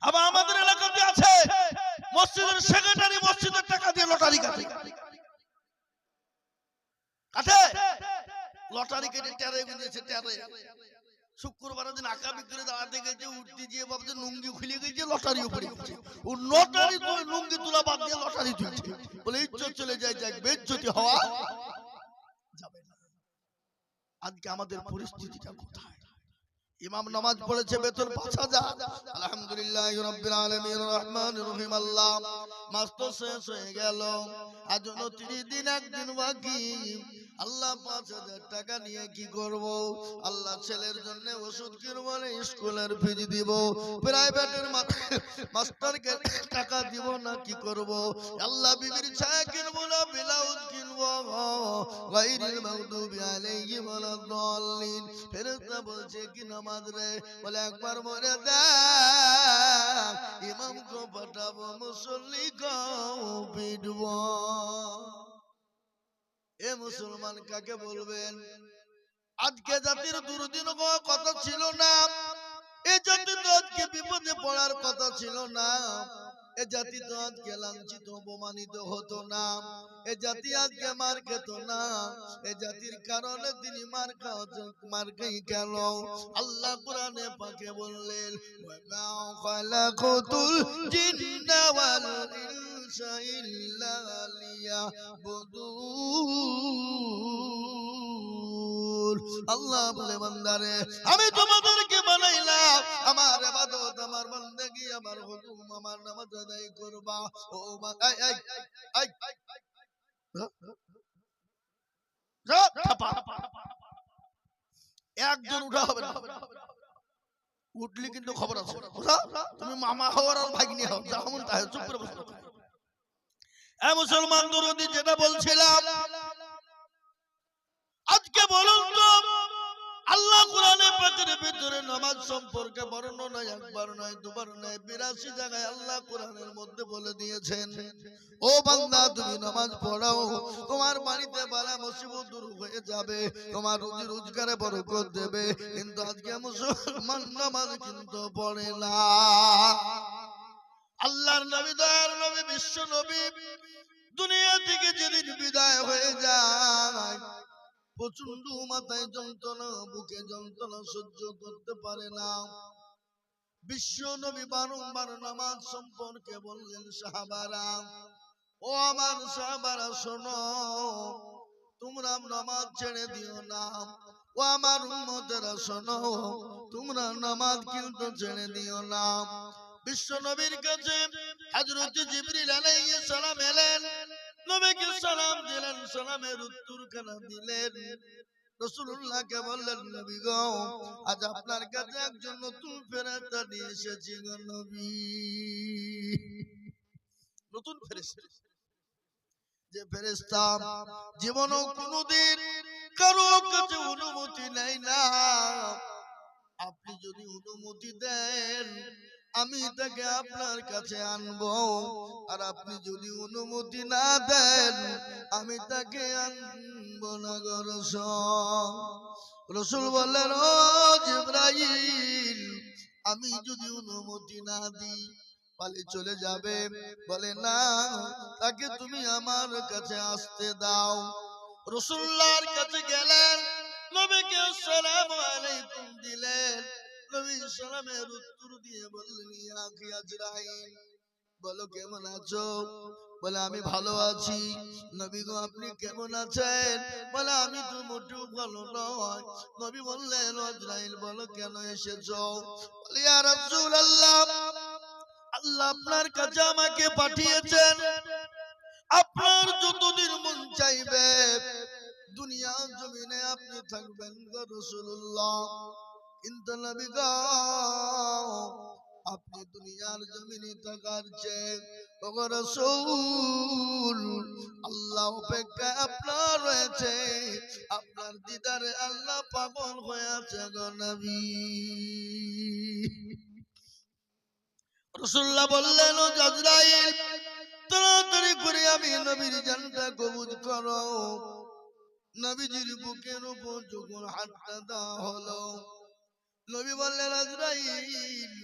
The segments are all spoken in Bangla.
আবার আমাদের এলাকাতে আছে মসজিদের সেক্রেটারি মসজিদের টাকা দিয়ে লটারি কাটে লটারি কেটে টেরে গুঁজেছে টেরে। শুক্রবার দিন আঁকা বিক্রি দাঁড়াতে গেছে, উঠতে গিয়ে ভাবছে লুঙ্গি খুলে গেছে, লটারি উপরে গেছে। ও লটারি তুলে লুঙ্গি তোলা বাদ দিয়ে লটারি তুলছে, বলে ইজ্জত চলে যায়, যাক বেজ্জতি হওয়া যাবে না। আজকে আমাদের পরিস্থিতিটা কোথায়? ইমাম নামাজ পড়েছে বেতন ৫,০০০। আলহামদুলিল্লাহ রাব্বিল আলামিন রহমানির রহিম। আল্লাহ মাস তো শেষ হয়ে গেল, আজ ২৯ দিন, একদিন বাকি। আল্লাহ ৫,০০০ টাকা নিয়ে কি করব? আল্লাহ ছেলের জন্য ওষুধ কিনবো, স্কুলের ফিজ দিব, প্রাইভেটের মাস্টারকে টাকা দিব না কি করব? আল্লাহ বিবির ছায়া কিনবো না ব্লাউজ কিনবো, গায়রিল মাগদুবি আলাইহিম ওয়ালাদ-দাল্লিন। ফেরেশতা বলছে কি নামাজ রে? বলে একবার মরে দেখ, ইমামকে পাঠাবো, মুসল্লিকেও পিটবো। এ মুসলমান কাকে বলবেন? আজকে জাতির দুর্দিন কথা ছিল না, এ জাতি তো আজকে বিপদে পড়ার কথা ছিল না, এ জাতি তো আজকে লাঞ্ছিত অপমানিত হতো না, এ জাতি আজকে মার খেত না। এ জাতির কারণে তিনি মার খাই কেন? আল্লাহ কোরআনে পাকে বললেন, ওয়া মা খালাকাতুল জিন্না ওয়াল ইনসা ইল্লা লিয়াবুদুন। আল্লাহ বলে, বান্দারে আমি তোমাদেরকে বানাইলাম আমার ইবাদত, আমার বান্দাগি, আমার হুকুম, আমার নামাজ আদায় করবা। ও একজন উঠা হবে না, উঠলি কিন্তু খবর আছে। তুমি মামা হওয়ার আর ভাগ্নি হও, যেমন তাই চুপ করে বসে। মুসলমান দরদি, যেটা বলছিলাম, আজকে বলুন তো আল্লাহ কোরআনে পাকের ভিতরে নামাজ সম্পর্কে বর্ণনা একবার নয় দুবার নয় ৮২ জায়গায় আল্লাহ কোরআনের মধ্যে বলে দিয়েছেন, ও বান্দা তুমি নামাজ পড়াও, তোমার বাড়িতে বালা মুসিবত দূর হয়ে যাবে, তোমার রুজি রোজগারে বরকত দেবে। কিন্তু আজকে মুসলমান নামাজ কিন্তু পড়ে না। আল্লাহর নবী, দয়ার নবী, বিশ্ব নবী দুনিয়া থেকে যেদিন বিদায় হয়ে যায়, প্রচন্ড মাথায় যন্ত্রণা, বুকে যন্ত্রণা সহ্য করতে পারে না। বিশ্ব নবী বারংবার নামাজ সম্পর্কে বললেন, সাহাবারা, ও আমার সাহাবারা শোনো, তোমরা নামাজ ছেড়ে দিও না। ও আমার উম্মতেরা শোনো, তোমরা নামাজ কিন্তু ছেড়ে দিও না। বিশ্ব নবীর কাছে হযরত জিবরিল আলাইহিস সালাম এলেন, নবীকে সালাম দিলেন, সালামের উত্তরখানা দিলেন। রাসূলুল্লাহকে বললেন, নবী গো, আজ আপনার কাছে একজন নতুন ফেরেশতা নিয়ে এসেছি গো নবী। নতুন ফেরেশতা, যে ফেরেশতা জীবনেও কোনোদিন কারো কাছে অনুমতি নেয় না। আপনি যদি অনুমতি দেন আমি তাকে আপনার কাছে আনবো, আর আপনি যদি অনুমতি না দেন আমি তাকে আনবো না গো রাসূল। রাসূল বললেন, ও জিবরাইল, আমি যদি অনুমতি না দিই পালে চলে যাবে। বলে না, তাকে তুমি আমার কাছে আসতে দাও। রাসূলুল্লাহর কাছে গেলেন, নবীকে আসসালামু আলাইকুম দিলেন। নবী সালামের উত্তর দিয়ে বললেন, ইয়া আখি আজরাইল, বলো কেমন আছো? বলে আমি ভালো আছি। নবী গো, আপনি কেমন আছেন? বলে আমি তো মোটেও ভালো নয়। নবী বললেন, আজরাইল বলো কেন এসেছো? বলে, ইয়া রাসূলুল্লাহ, আল্লাহ আপনার কাছে আমাকে পাঠিয়েছেন, আপনার যতদিন মন চাইবে দুনিয়া জমিনে আপনি থাকবেন গো রাসূলুল্লাহ। কিন্তু নবী গো, আপনি দুনিয়ার জমিনে থাকার চেয়ে ওগো রাসূল আল্লাহ অপেক্ষায় আপনার রয়েছে, আপনার দিদারে আল্লাহ পাগল হয়ে আছে গো নবী। রাসূলুল্লাহ বললেন, ও আজরাইল, তাড়াতাড়ি করে আমি নবীর জানটা কবুল করো। নবীজির বুকের উপর যখন হাতটা দেওয়া হলো, নবী বললেন, আজরাইল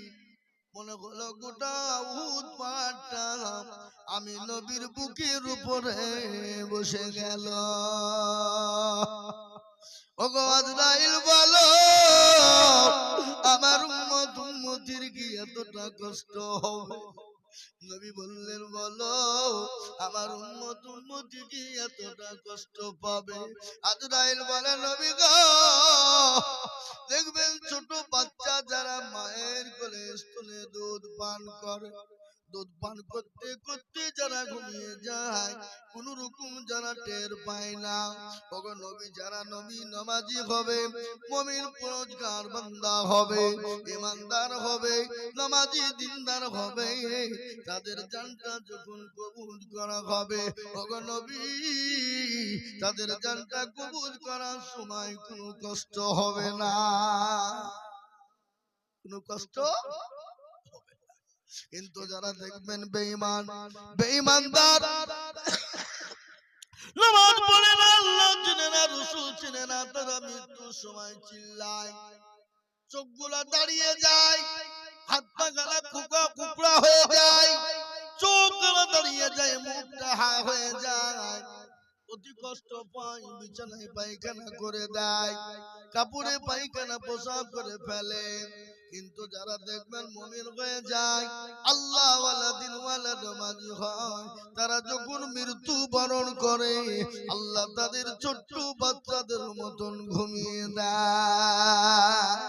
মনে হলো গোটা উহুদ পাহাড়টা আমি নবীর বুকের উপরে বসে গেল। ওগো আজরাইল বলো আমার উম্মত উম্মতির কি এতটা কষ্ট হবে? নবী বললেন বলো আমার উম্মত উম্মতি কি এতটা কষ্ট পাবে? আজরাইল বলে নবী গো দেখবেন ছোট বাচ্চা যারা মায়ের কোলে স্তনে দুধ পান করে, দুধ পান করতে করতে যারা ঘুমিয়ে যায়, কোন রকম যারা টের পায় না, ওগো নবী যারা নবী নামাজি হবে, মুমিন পরহেজগার বান্দা হবে, ঈমানদার হবে, নামাজি দিনদার হবে, তাদের জানটা যখন কবুল করা হবে, ওগো নবী তাদের জানটা কবুল করার সময় কোনো কষ্ট হবে না, কোনো কষ্ট হবে না। কিন্তু যারা দেখবেন বেঈমান, বেঈমানদার, নামাজ পড়ে না, আল্লাহ চিনে না, রাসূল চিনে না, তারা মৃত্যুর সময় চিল্লায়, চোখগুলা দাঁড়িয়ে যায়, হাত পা গলা কুকড়া হয়ে যায়, চোখ গলা দাঁড়িয়ে যায়, মুখটা হা হয়ে যায়, অতি কষ্ট পায়, বিছানায় পায়খানা করে দেয়, কাপড়ে পায়খানা পেশাব করে ফেলে। কিন্তু যারা দেখবেন মুমিন হয়ে যায়, আল্লাহ ওয়ালা দিন ওয়ালা নামাজি হয়, তারা যখন মৃত্যু বরণ করে আল্লাহ তাদের ছোট্ট বাচ্চাদের মতন ঘুমিয়ে দেয়।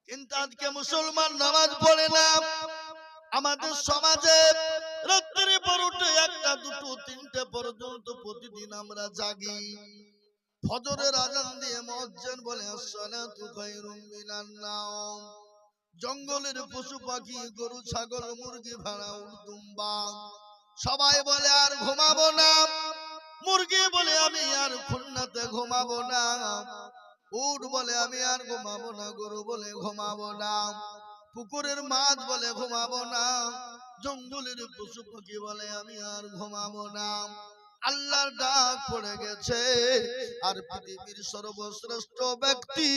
কিন্তু আজকে মুসলমান নামাজ পড়ে না। আমাদের সমাজে রাত্রি 12টা 1টা 2টো 3টে পর্যন্ত প্রতিদিন আমরা জাগি, ফজরের আজান দিয়ে মুয়াজ্জিন বলে আসসালাতু খায়রুম মিনান নাওম, জঙ্গলের পশু পাখি গরু ছাগল মুরগি ভেড়া উট দুম্বা সবাই বলে আর ঘুমাবো না, মুরগি বলে আমি আর খুলনাতে ঘুমাবো না, উট বলে আমি আর ঘুমাবো না, গরু বলে ঘুমাবো না, পুকুরের মাছ বলে ঘুমাবো না, জঙ্গলের পশু পাখি বলে আমি আর ঘুমাবো না। আল্লাহর ডাক পড়ে গেছে, আর পৃথিবীর সর্বশ্রেষ্ঠ ব্যক্তি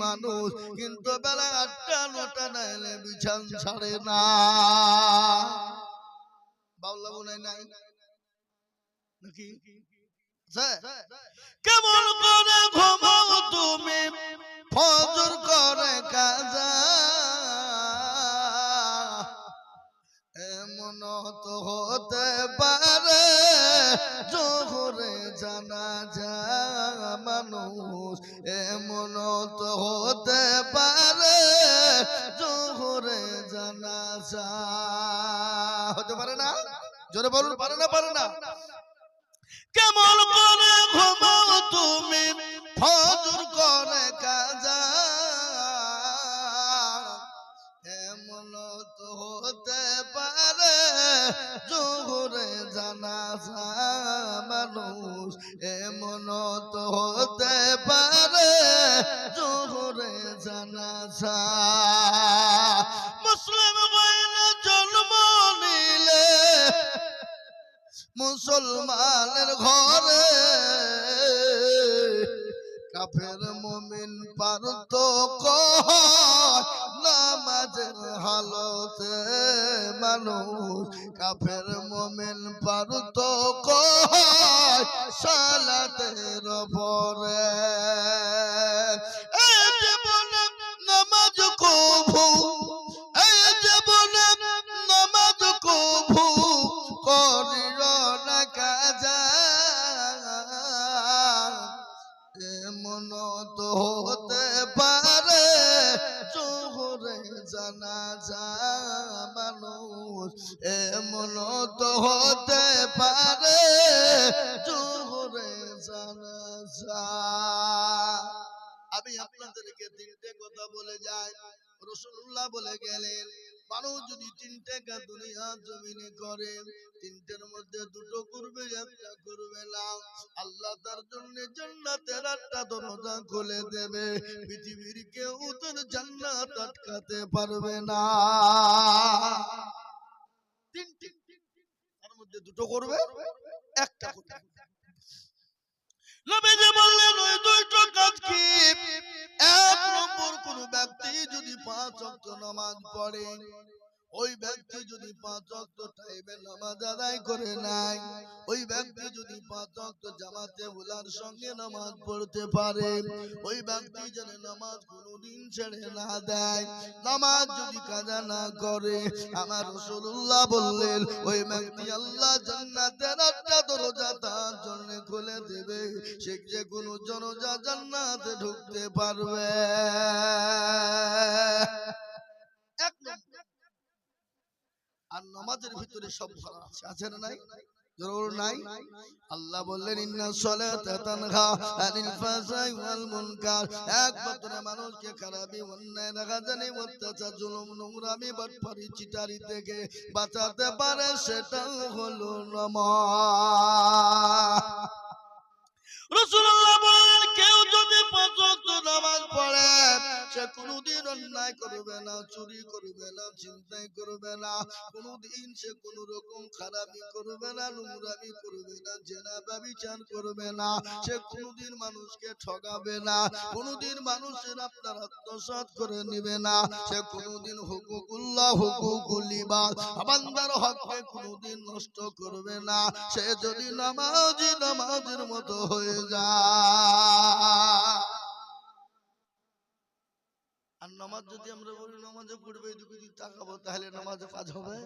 মানুষ কিন্তু বেলা 8টা 9টা না এলে বিছান ছাড়ে না। বাউলা বোনাই নাই নাকি? কেমন করে ঘুমাও তুমি ফজর করে কাজা, এমন তো হতে পারে জোহরে জানাজা মানুষ, এমন তো হতে পারে জোহরে জানাজা, হতে পারে না? জোরে বলুন, পারে না? পারে না? কেমন করে ঘুমাও তুমি ফজর করে কাজা, এমন তো হতে পারে জোহরে জানাজা মানুষ, এমন তো হতে পারে জোহরে জানাজা। মুসলিম বাইনা জন্ম নিলে মুসলমানের ঘরে, কাফের মুমিন পার্থক্য নামাজের হালতে মানুষ, কাফের মুমিন পার্থক্য সালাতের পরে। এই জীবনে নামাজ কবু, এই জীবনে নামাজ কবু করিল না কাজা, এমন তো হতে পারে জোহরে জানাজা মানুষ, এমন তো হতে পারে জোহরে জানাজা। আমি আপনাদেরকে 3টে কথা বলে যাই। রাসূলুল্লাহ বলে গেলেন মানুষ যদি 3টে কাজ দুনিয়া জমিনে করে, 3টের মধ্যে 2টো করবে, 1টা করবে না, আল্লাহ তার জন্য জান্নাতের 8টা দরজা খুলে দেবে, পৃথিবীর কেউ তার জান্নাত আটকাতে পারবে না। 3টে, তার মধ্যে 2টো করবে, 1টা করবে। নবীজি বললেন ওই দুইটা কাজ কি? এক নম্বর, কোন ব্যক্তি যদি 5 ওয়াক্ত নামাজ পড়ে, ওই ব্যক্তি যদি 5 ওয়াক্ত টাইমে নামাজ আদায় করে নাই, ওই ব্যক্তি যদি 5 ওয়াক্ত জামাতে উলার সঙ্গে নামাজ পড়তে পারে, ওই ব্যক্তি যেন নামাজ কোনোদিন ছেড়ে না দেয়, নামাজ যদি কাজা না করে, আমার রাসূলুল্লাহ বললেন ওই ব্যক্তি আল্লাহ জান্নাতের 8টা দরজা তার জন্য খুলে দেবে, সে যে কোনো দরজা জান্নাতে ঢুকতে পারবে। এক নম্বর। আর নামাজের ভিতরে সব ভরা আছে, আছে না নাই? জরুর নাই? আল্লাহ বললেন ইন্নাস সালাতা তানহা আনিল ফাহশাই ওয়াল মুনকার, একমাত্র মানুষকে খারাপি, অন্যায়, রাগাজানি, অত্যাচার, জুলুম, নোংরামি, বাটপারি, চিটারি থেকে বাঁচাতে পারে, সেটা হলো নামাজ। রাসূলুল্লাহ বলেন কেউ যদি 5 ওয়াক্ত নামাজ পড়ে, সে কোনোদিন অন্যায় করবে না, চুরি করবে না, চিন্তাই করবে না, কোনোদিন সে কোনো রকম খারাপি করবে না, নোংরামি করবে না, জেনা ব্যভিচার করবে না, সে কোনোদিন মানুষকে ঠকাবে না, কোনোদিন মানুষের আপনার আত্মসাৎ করে নেবে না, সে কোনোদিন হুকুকুল্লাহ হুকুকুল ইবাদ, বান্দার হককে কোনোদিন নষ্ট করবে না, সে যদি নামাজি নামাজের মতো হয়ে যায়। আর নামাজ যদি আমরা বলি নামাজে পড়বে এদিকে তাকাবো, তাহলে নামাজে কাজ হবে?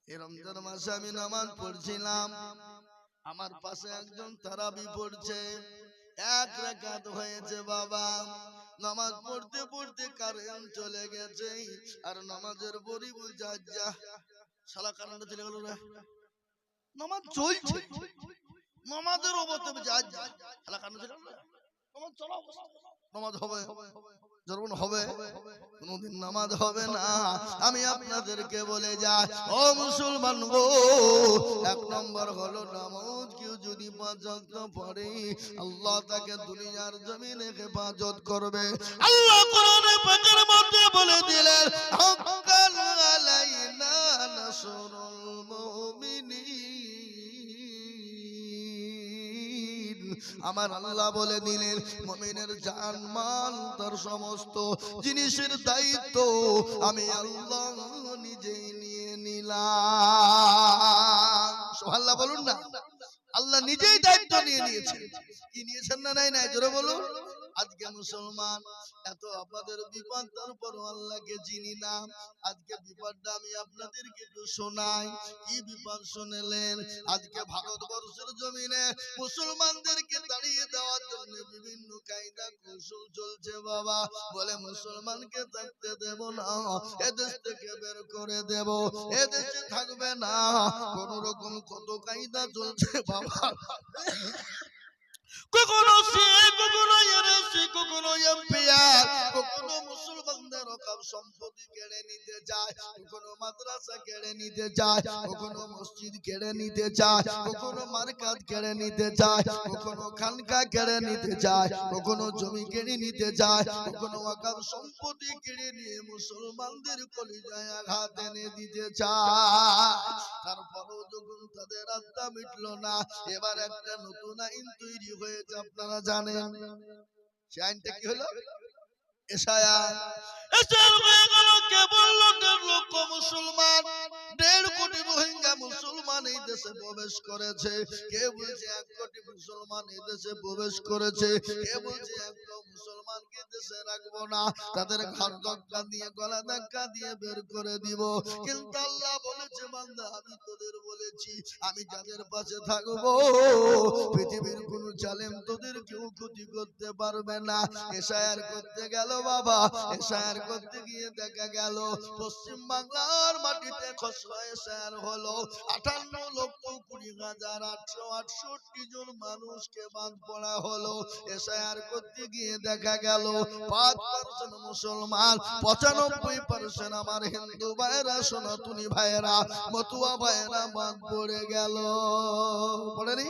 এই রমজান মাসে আমি নামাজ পড়ছিলাম, আমার পাশে একজন তারাবি পড়ছে, 1 রাকাত হয়েছে বাবা, নামাজ পড়তে পড়তে কারেন্ট চলে গেছে, আর নামাজের পরই বলছে যা শালা কারেন্ট চলে গেল রে, নামাজ চলছে, নামাজের অবস্থা যা যা শালা কারেন্ট চলে গেল, নামাজ চলা অবস্থা, নামাজ হবে? যখন হবে কোনদিন নামাজ হবে না। আমি আপনাদেরকে বলে যাই ও মুসলমান গো, 1 নম্বর হলো নামাজ কেউ যদি 5 ওয়াক্ত পড়ে, আল্লাহ তাকে দুনিয়ার জমিনে হেফাজত করবে। আল্লাহ কোরআনে পাকের মধ্যে বলে দিলেন হাক্কান আলাইনা নাসরুল মুমিনিন, আমার আল্লাহ বলে দিলেন মুমিনের জান মাল তার সমস্ত জিনিসের দায়িত্ব আমি আল্লাহ নিজেই নিয়ে নিলাম। সুবহানাল্লাহ বলুন না, আল্লাহ নিজেই দায়িত্ব নিয়ে নিয়েছেন। কি নিয়েছেন না নাই? নাই জোরে বলুন। আজকে মুসলমান এত আপনাদের বিপদ, তারপর আল্লাহকে চিনি না। আজকে বিপদটা আমি আপনাদেরকে একটু শোনাই। কি বিপদ শুনলেন? আজকে ভারতবর্ষের জমিনে মুসলমানদেরকে তাড়িয়ে দেওয়ার জন্য বিভিন্ন কায়দা কৌশল চলছে বাবা। বলে মুসলমানকে থাকতে দেব না, এদেশ থেকে বের করে দেব, এদেশে থাকবে না, কোন রকম কত কায়দা চলছে বাবা। কখনো কখনো কখনো এমপিআর, কখনো মুসলমানদের রকম সম্পত্তি কেড়ে নিতে চায়, কখনো মাদ্রাসা কেড়ে নিতে চায়, কখনো মসজিদ কেড়ে নিতে চায়, কখনো মার্কাত কেড়ে নিতে চায়, কখনো খানকা কেড়ে নিতে চায়, কখনো জমি কেড়ে নিতে চায়, কখনো ওয়াকফ সম্পত্তি কেড়ে নিয়ে মুসলমানদের কলিজায় আঘাত এনে দিতে চায়। তারপরও যখন তাদের আত্মা মিটলো না, এবার একটা নতুন আইন তৈরি হয়েছে, আপনারা জানেন। সে আইনটা কি হলো? এসআইআর হয়ে গেল। কে বলল 1.5 লক্ষ মুসলমান, 1.5 কোটি রোহিঙ্গা মুসলমান এই দেশে প্রবেশ করেছে, কে বলছে 1 কোটি মুসলমান এই দেশে প্রবেশ করেছে, কে বলছে 1 মুসলমানকে দেশে রাখবো না, তাদের ঘাট ধাক্কা দিয়ে গলা ধাক্কা দিয়ে বের করে দিব। কিন্তু আল্লাহ বলেছে বান্দা আমি তোদের বলেছি আমি যাদের পাশে থাকবো পৃথিবীর কোন জালেম তোদের কেউ ক্ষতি করতে পারবে না। এসআইআর করতে গেল বাবা, এসআইআর করতে গিয়ে দেখা গেল পশ্চিম বাংলার মাটিতে খসড়া এসআইআর হলো 58,20,868 জন মানুষকে বাদ পড়া হলো। এসআইআর করতে গিয়ে দেখা গেল 5% মুসলমান, 95% আমার হিন্দু ভাইরা, সনাতনী ভাইরা, মতুয়া ভাইরা বাদ পড়ে গেল। পড়েনি?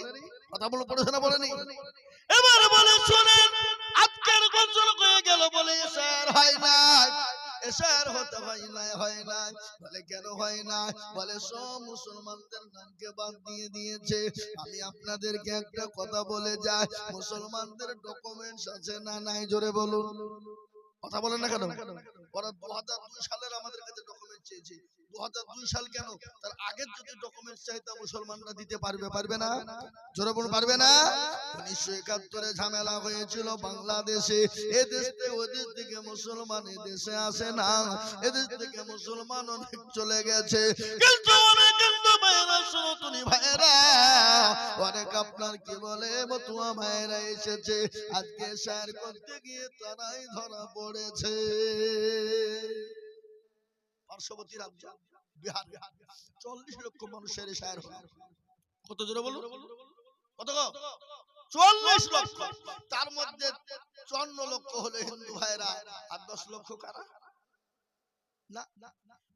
কথা বলো, পড়েছে না পড়েনি? এবার বলে শুনেন, আজকের গোসল হয়ে গেল বলে এসআইআর হয় নাই। এশার হতে হয় না। বলে কেন হয় না? বলে সব মুসলমানদের নামকে বাদ দিয়ে দিয়েছে। আমি আপনাদেরকে একটা কথা বলে যাই, মুসলমানদের ডকুমেন্টস আছে না নাই? জোরে বলুন, কথা বলেন না কেন? ওরা 2002 সালের আমাদের কাছে ডকুমেন্ট চেয়েছে। 2002 সাল কেন? তার আগের যদি ডকুমেন্টস চাইতো মুসলমানরা দিতে পারবে না? জোরে বলুন, পারবে না? 1971 ঝামেলা হয়েছিল বাংলাদেশে। এ দেশ থেকে ওই দেশ থেকে মুসলমান এ দেশে আসে না, এদেশ থেকে মুসলমান অনেক চলে গেছে। কিন্তু ভাইরা অনেক আপনার কি বলে মতুয়া ভাইরা এসেছে, আজকে শায়ের করতে গিয়ে তারাই ধরা পড়েছে। পার্শ্ববর্তী রাজ্য বিহার 40 লক্ষ মানুষের শায়ের হলো। কত জোরে বলুন, কত? 40 লক্ষ। তার মধ্যে 54 লক্ষ হলো হিন্দু ভাইরা, আর 10 লক্ষ কারা? না,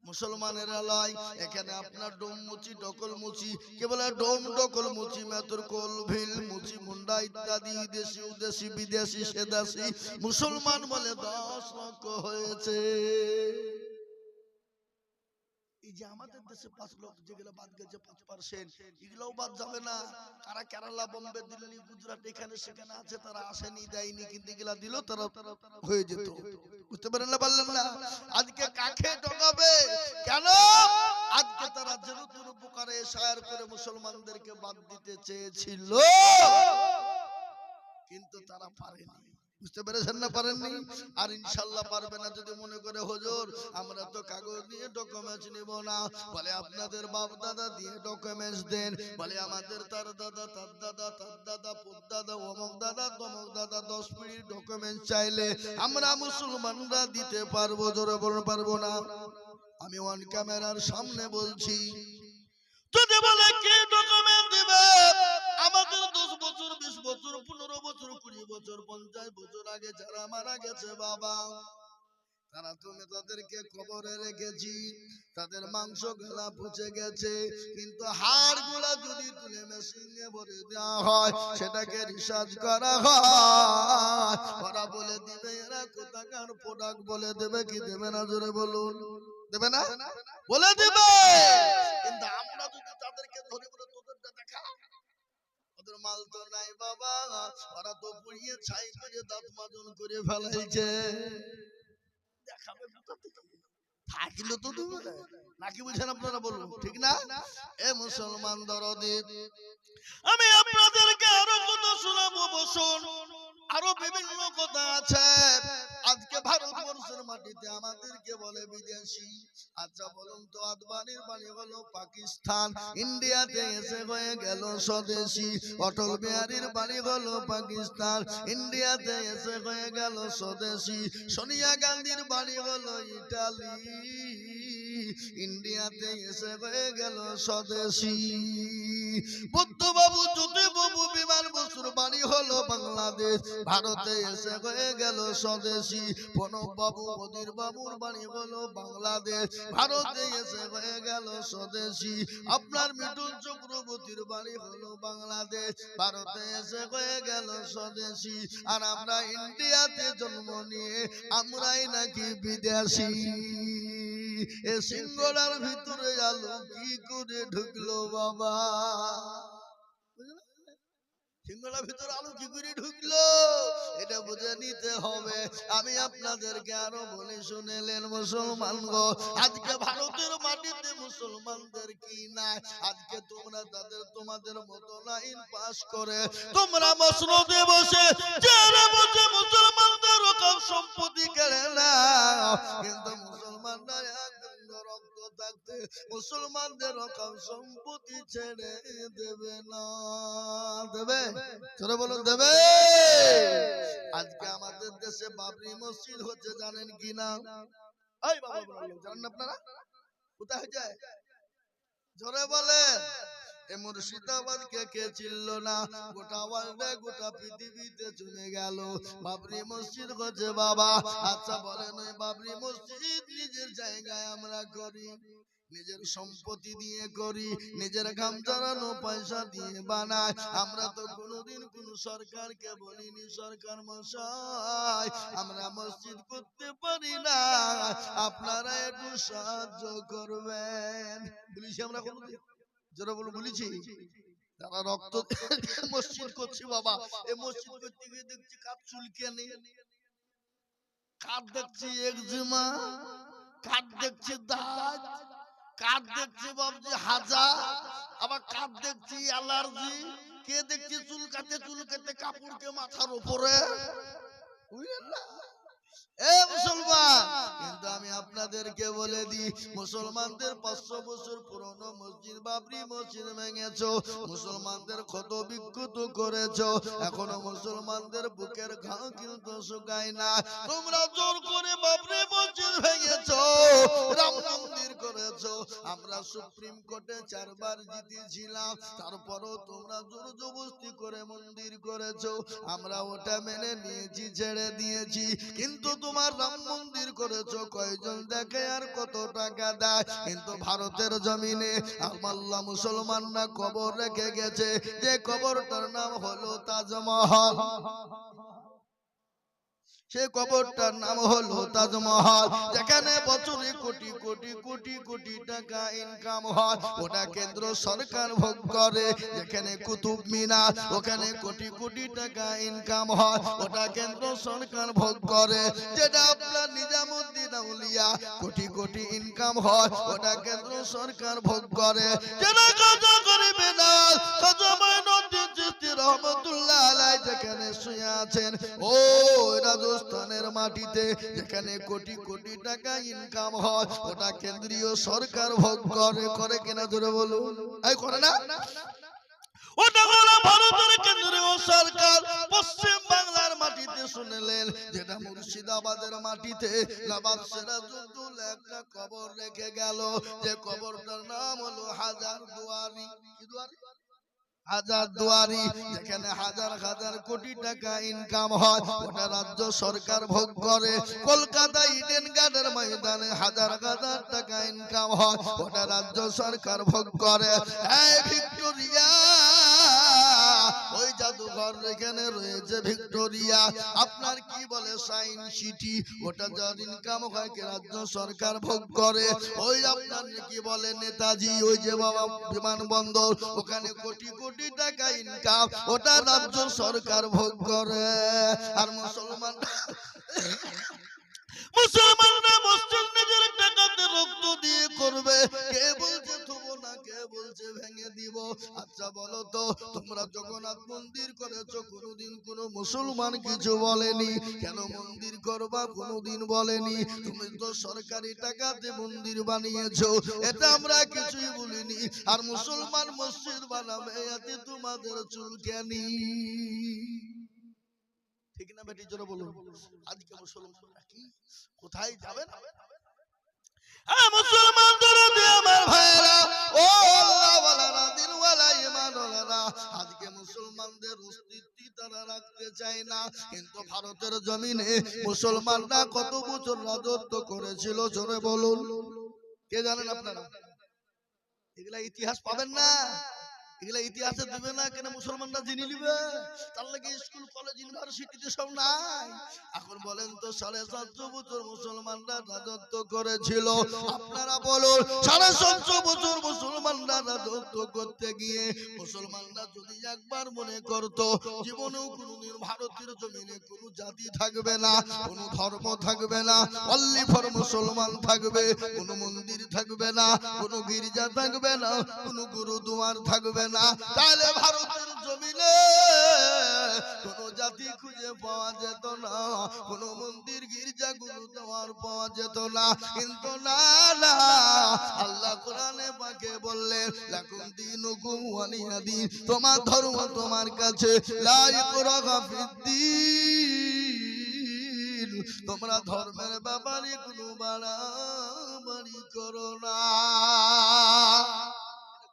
মুসলমানেরা লয়। এখানে আপনার ডোম মুচি ডকল মুচি, কে বলে ডোম ডকল মুচি মেতর কোল ভিল মুচি মুন্ডা ইত্যাদি দেশি উদেশি বিদেশি সেদাসি মুসলমান বলে 10 লক্ষ হয়েছে। এই যে আমাদের দেশে 5 লক্ষ যেগুলো বাদ গেছে 5%, এগুলোও বাদ যাবে না। কারা কেরালা বোম্বে দিল্লি গুজরাট এখানে সেখানে আছে, তারা আসেনি দেয়নি, কিন্তু এগুলা দিল তারা হয়ে যেত। বুঝতে পারেন না, পারলেন না? আজকে কাকে ঠকাবে? কেন? আজকে তারা যেরকম প্রকারে শায়ের করে মুসলমানদেরকে বাদ দিতে চেয়েছিল, কিন্তু তারা পারেনি। বুঝতে পেরেছেন না? পারেননি, আর ইনশাআল্লাহ পারবে না। যদি মনে করে হুজুর আমরা তো কাগজ দিয়ে ডকুমেন্টস নিব না, বলে আপনাদের বাপ দাদা দিয়ে ডকুমেন্টস দেন। বলে আমাদের তার দাদা তার দাদা তার দাদা পুত দাদা অমুক দাদা তমুক দাদা 10 পিঁড়ির ডকুমেন্টস চাইলে আমরা মুসলমানরা দিতে পারবো? জোরে বলতে পারবো না? আমি ওয়ান ক্যামেরার সামনে বলছি, যদি বলে কি ডকুমেন্ট দিবে, আমাদের 10 বছর 20 বছর 15 বছর 20 বছর 50 বছর আগে যারা মারা গেছে বাবা, তারা তুমি তাদেরকে কবরে রেখেছি, তাদের মাংস গুলা পচে গেছে, কিন্তু হাড় গুলা যদি তুলে মেশিনে ভরে দেওয়া হয়, সেটাকে রিসার্চ করা হয়, ওরা বলে দিবে এরা কোথাকার প্রোডাক্ট বলে দেবে। কি দেবে না? জোরে বলুন, দেবে না? বলে দিবে। কিন্তু আমরা যদি তাদেরকে ধরে বলে তোদেরটা দেখা, ওদের মাল তো নাই বাবা, ওরা তো পুড়িয়ে ছাই করে দাঁত মাজন করে ফেলাইছে, দেখাবে থাকলে তো দেবে নাকি? বুঝছেন আপনারা? বলুন, ঠিক না? এ মুসলমান দরদি, আমি আপনাদেরকে আরো কথা শোনাবো, বসুন। আরো বিভিন্ন কথা আছে। আজকে ভারতবর্ষের মাটিতে আমাদেরকে বলে বিদেশি। আচ্ছা বলুন তো, আদবানির বাড়ি হলো পাকিস্তান, ইন্ডিয়াতে এসে হয়ে গেল স্বদেশি। অটল বিহারীর বাড়ি হলো পাকিস্তান, ইন্ডিয়াতে এসে হয়ে গেল স্বদেশি। সোনিয়া গান্ধীর বাড়ি হলো ইটালি, ইন্ডিয়াতে এসে হয়ে গেল স্বদেশি। বুদ্ধবাবু জ্যোতিবাবু বিমান বসুর বাড়ি হলো বাংলাদেশ, ভারতে এসে হয়ে গেল স্বদেশি। প্রণব বাবু মোদির বাবুর বাড়ি হলো বাংলাদেশ, ভারতে এসে হয়ে গেল স্বদেশি। আপনার মৃদুল চক্রবর্তীর বাড়ি হলো বাংলাদেশ, ভারতে এসে হয়ে গেল স্বদেশি। আর আমরা ইন্ডিয়াতে জন্ম নিয়ে আমরাই নাকি বিদেশি। এ সিংহলার ভিতরে আলো কি করে ঢুকলো বাবা? সিংহলার ভিতরে আলো কি করে ঢুকলো এটা বুঝে নিতে হবে। আমি আপনাদেরকে আরো বলি, শুনেলেন মুসলমান গো, আজকে ভারতের মাটিতে মুসলমানদের কি নাই? আজকে তোমরা তোমাদের মতো লাইন পাস করে তোমরা মসনদে বসে যারা বসে মুসলমানদের রকম সম্পত্তি কেড়ে নাও, কিন্তু মুসলমানরা রক্ত থাকতে মুসলমানদের রকম সম্পত্তি ছেড়ে দেবে না। দেবে? চলে বলুন, দেবে? আজকে আমাদের দেশে বাবরি মসজিদ হচ্ছে, জানেন কি না? এই বাবা জানেন আপনারা? কোথায় যায়? জোরে বলেন। এ মুর্শিদাবাদ কে চিনল না? গোটা ওয়ার্ল্ডে গোটা পৃথিবীতে জমে গেল বাবরি মসজিদ হচ্ছে বাবা। আচ্ছা বলেন, ওই বাবরি মসজিদ নিজে নিজের জায়গায় আমরা করি, নিজের সম্পত্তি দিয়ে করি, নিজের ঘাম ঝরানো পয়সা দিয়ে বানাই। আমরা তো কোনোদিন কোন সরকারকে বলিনি সরকার মশাই আমরা মসজিদ করতে পারি না, আপনারা একটু সাহায্য করবেন। বলেছি আমরা কোনোদিন? যারা বলে বলেছি, তারা রক্ত মসজিদ করছি বাবা। এই মসজিদ করতে গিয়ে দেখছি কাপ চুলকানি, কাপ দেখছি একজিমা, কাপ দেখছি দাগ, কাপ দেখছি বাবজি হাজা, আবার কাপ দেখছি অ্যালার্জি, কে দেখছি চুলকাতে চুলকাতে কাপড়কে মাথার উপরে। বুঝলেন না? এ মুসলমান, কিন্তু আমি আপনাদেরকে বলে দিই, মুসলমানদের 500 বছর পুরনো মসজিদ বাবরি মসজিদ ভেঙেছো, মুসলমানদের ক্ষত বিক্ষত করেছো, এখনো মুসলমানদের বুকের ঘাও কিন্তু শুকায় না। তোমরা জোর করে বাবরি মসজিদ ভেঙেছো, রাম মন্দির করেছো। আমরা সুপ্রিম কোর্টে 4 বার জিতেছিলাম, তারপরও তোমরা জোর জবরদস্তি করে মন্দির করেছো। আমরা ওটা মেনে নিয়েছি, ছেড়ে দিয়েছি। কিন্তু তোমার রাম মন্দির করেছো, কয়জন দেখে আর কত টাকা দেয়? কিন্তু ভারতের জমিনে আল্লাহ মুসলমানরা কবর রেখে গেছে, যে কবরটার নাম হলো তাজমহল। সে কবরটার নাম হলো তাজমহল, যেখানে বছরে কোটি কোটি কোটি কোটি টাকা ইনকাম হয়। ওটা কেন্দ্র সরকার ভোগ করে। যেখানে কুতুব মিনার, ওখানে কোটি কোটি টাকা ইনকাম হয়, ওটা কেন্দ্র সরকার ভোগ করে। যেটা আপনার নিজামুদ্দিন আউলিয়া কোটি কোটি ইনকাম হয়, ওটা কেন্দ্র সরকার ভোগ করে। যেটা কাজা করিবে না কাজমাইনুদ্দিন চিশতি রহমাতুল্লাহ আলাইহি যেখানে শুয়ে আছেন, ও রাজস্থানের মাটিতে যেখানে কোটি কোটি টাকা ইনকাম হয়, ওটা কেন্দ্রীয় সরকার ভোগ করে। করে কিনা জোরে বলুন? এই করে না? ওটা হলো ভারতের কেন্দ্রীয় সরকার। পশ্চিম বাংলার মাটিতে শুনলেন, যেটা মুর্শিদাবাদের মাটিতে নবাব সিরাজউদ্দৌলা একটা কবর রেখে গেল, যে কবরটার নাম হলো হাজার দুয়ারি। কি দুয়ারি? হাজার দুয়ারি, যেখানে হাজার হাজার কোটি টাকা ইনকাম হয়, ওটা রাজ্য সরকার ভোগ করে। কলকাতা ইডেন গার্ডের ময়দানে হাজার হাজার টাকা ইনকাম হয়, ওটা রাজ্য সরকার ভোগ করে। এই ভিক্টোরিয়া, ওই জাদুঘর এখানে রয়েছে ভিক্টোরিয়া, আপনার কি বলে সায়েন্স সিটি, ওটা যার ইনকাম হয় কি রাজ্য সরকার ভোগ করে। ওই আপনার কি বলে নেতাজি, ওই যে বাবা বিমানবন্দর, ওখানে কোটি কোটি টাকা ইনকাম, ওটা রাজ্য সরকার ভোগ করে। আর মুসলমানরা মসজিদ নিজের টাকাতে রক্ত দিয়ে করবে। কে বলছে থুবো না, কে বলছে ভেঙে দিব? আচ্ছা বলো তো, তোমরা জগন্নাথ মন্দির করেছো, কোনোদিন কোন মুসলমান কিছু বলেনি? কেন মন্দির করবা কোনোদিন বলেনি? তুমি তো সরকারি টাকাতে মন্দির বানিয়েছো, এটা আমরা কিছুই বলিনি। আর মুসলমান মসজিদ বানাবে, এতে তোমাদের চুলকানি। ঠিক না বেটি? জোরে বলুন। আজকে মুসলমানরা কি কোথায় যাবেন? মুসলমান দরদি আমার ভাইরা, ও আল্লাহ ওয়ালারা, দিনওয়ালা ঈমানওয়ালারা, আজকে মুসলমানদের অস্তিত্ব তারা রাখতে চায় না। কিন্তু ভারতের জমিনে মুসলমানরা কত বছর রাজত্ব করেছিল, জোরে বলুন। কে জানেন আপনারা? এগুলা ইতিহাস পাবেন না, এগুলা ইতিহাসে দেবে না। কেন? মুসলমানরা জেনে নিবে, তার লাগে স্কুল কলেজ ইউনিভার্সিটিতে সব নাই। এখন বলেন তো, 750 বছর মুসলমানরা রাজত্ব করেছিল। আপনারা বলুন, 750 বছর মুসলমানরা রাজত্ব করতে গিয়ে মুসলমানরা যদি একবার মনে করত জীবনেও কোনদিন ভারতের জমিনে কোন জাতি থাকবে না, কোন ধর্ম থাকবে না, অনলি ফর মুসলমান থাকবে, কোন মন্দির থাকবে না, কোন গির্জা থাকবে না, কোন গুরুদুয়ার থাকবে না, তাহলে ভারতের জমিনে কোন জাতি খুঁজে পাওয়া যেত না, কোন মন্দির গির্জা গুরুদুয়ার পাওয়া যেত না। কিন্তু না না, আল্লাহ কোরআনে পাকে বললেন, লাকুম দীনুকুম ওয়ালিয়া দীন, তোমার ধর্ম তোমার কাছে, লা ইকরাহা ফিদ্দীন, তোমরা ধর্মের ব্যাপারে কোনো বাড়াবাড়ি করো না।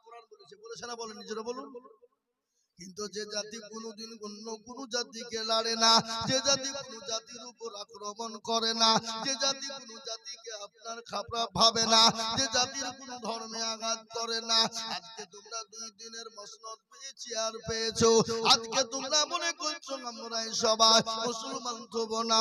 কোরআন বলেছে, বলেছে না? বলেন, নিজেরা বলুন। কিন্তু যে জাতি কোনোদিন অন্য কোন জাতিকে লাড়ে না, যে জাতি কোন জাতির উপর আক্রমণ করে না, যে জাতি কোন জাতিকে আপনার খারাপ ভাবে না, যে জাতির কোন ধর্মে আঘাত করে না, আজকে তোমরা 2 দিনের মসনদ পেয়েছি আর পেয়েছো, আজকে তোমরা মনে করছো আমরা সবাই মুসলমান হব না।